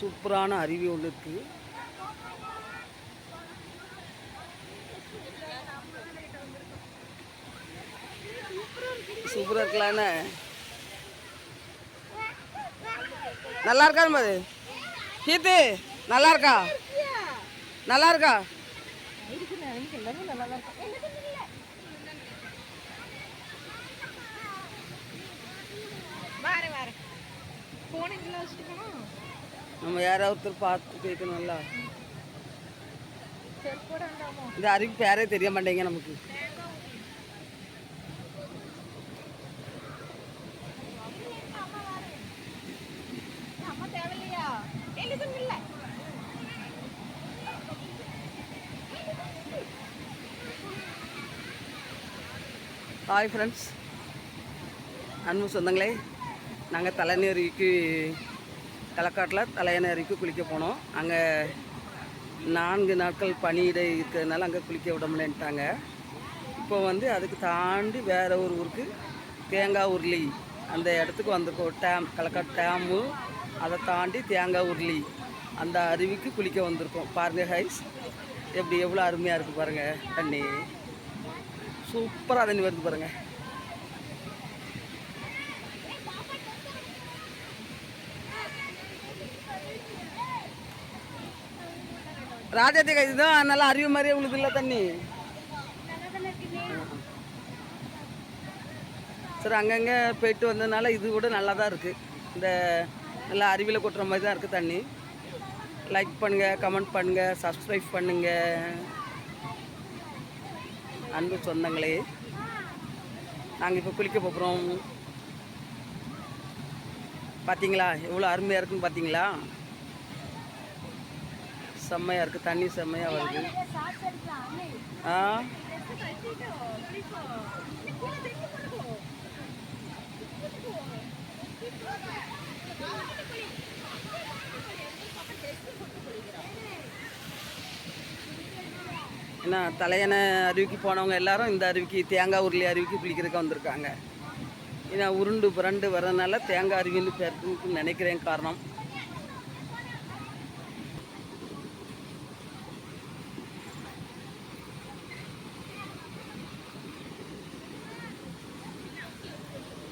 சூப்பரான அருவி ஒன்று இருக்குது. சூப்பராக இருக்கலான்னு நல்லா இருக்கான்னு பாரு கீர்த்தி. நல்லா இருக்கா? நல்லா இருக்கா? நம்ம யாராவது ஒருத்தர் பார்த்து கேட்கணும்ல. இந்த அருவி பேரே தெரிய மாட்டேங்க நமக்கு. ஹாய் ஃப்ரெண்ட்ஸ், அன்பு சொந்தங்களே, நாங்கள் தலையணை அருவிக்கு களக்காட்டில் தலையணை அருவிக்கு குளிக்க போனோம். அங்கே 4 நாட்கள் பனியிட இருக்கிறதுனால அங்கே குளிக்க விட முடியன்ட்டாங்க. இப்போ வந்து அதுக்கு தாண்டி வேறு ஒரு ஊருக்கு தேங்காய் உருளி அந்த இடத்துக்கு வந்திருக்கோம். டேம் களக்காட்டு டேமு, அதை தாண்டி தேங்காய் உருளி அந்த அருவிக்கு குளிக்க வந்திருக்கோம். பாருங்கள் ஹைஸ், எப்படி எவ்வளோ அருமையாக இருக்குது பாருங்கள். தண்ணி சூப்பராக தண்ணி வருது பாருங்கள். ராஜாத்தி இதுதான் நல்லா அருவி மாதிரியே உழுது இல்லை தண்ணி. சரி, அங்கங்கே போயிட்டு வந்ததுனால இது கூட நல்லா தான் இருக்குது. இந்த நல்லா அருவியில் கொட்டுற மாதிரி தான் இருக்குது தண்ணி. லைக் பண்ணுங்கள், கமெண்ட் பண்ணுங்கள், சப்ஸ்கிரைப் பண்ணுங்கள். அன்பு சொந்தங்களே, நாங்கள் இப்போ குளிக்க போகிறோம். பார்த்தீங்களா எவ்வளோ அருமையாக இருக்குன்னு? பார்த்தீங்களா? செம்மையாக இருக்குது, தண்ணி செம்மையாக வருது. ஏன்னா தலையணை அருவிக்கு போனவங்க எல்லாரும் இந்த அருவிக்கு தேங்காய் உருளி அருவிக்கு குளிக்கிறதுக்கு வந்திருக்காங்க. ஏன்னா உருண்டு புரண்டு வரதுனால தேங்காய் அருவின்னு பேருக்கு நினைக்கிறேன் காரணம்.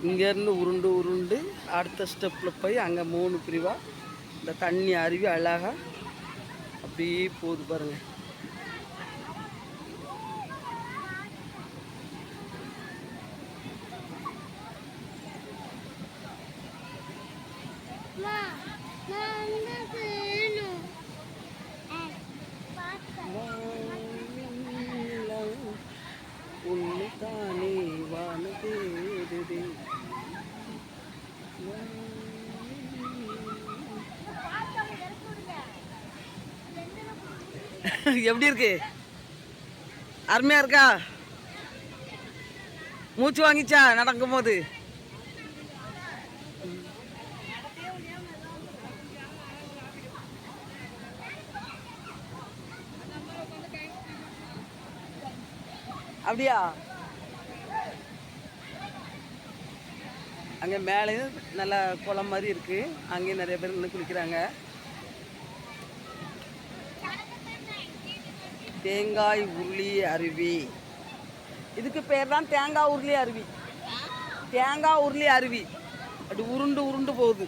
இங்கேருந்து உருண்டு உருண்டு அடுத்த ஸ்டெப்பில் போய் அங்கே 3 பிரிவாக இந்த தண்ணி அருவி அழகாக அப்படியே போகுது பாருங்கள். உன்னை தானே வானதேடுதே எப்படி இருக்கு? அருமையா இருக்கா? மூச்சு வாங்கிச்சா நடக்கும் போது? அப்படியா? அங்கே மேலேயும் நல்லா குளம் மாதிரி இருக்குது. அங்கேயும் நிறைய பேர் நின்று குளிக்கிறாங்க. தேங்காய் உருளி அருவி, இதுக்கு பேர் தான் தேங்காய் உருளி அருவி. தேங்காய் உருளி அருவி அப்படி உருண்டு உருண்டு போகுது.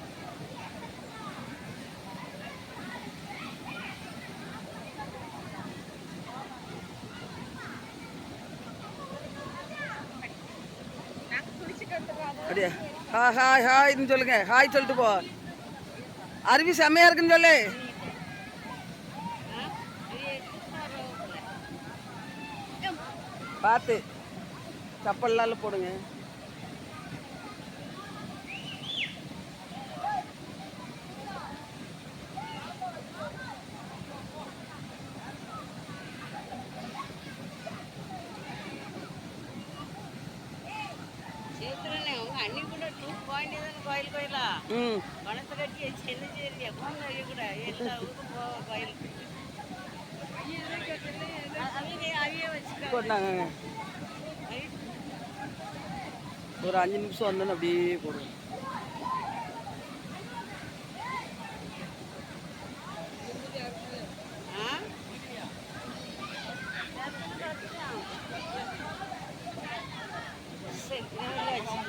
அப்படியா? ஹாய் ஹாய் ஹாய்ன்னு சொல்லுங்க. ஹாய் சொல்லிட்டு போ. அருவி செம்மையா இருக்குன்னு சொல்லு. பார்த்து சப்பல்லாம் போடுங்க. போட்டாங்க ஒரு 5 நிமிஷம் வந்தோன்னு அப்படியே போடுவோம். இருபது ரூபாச்சு.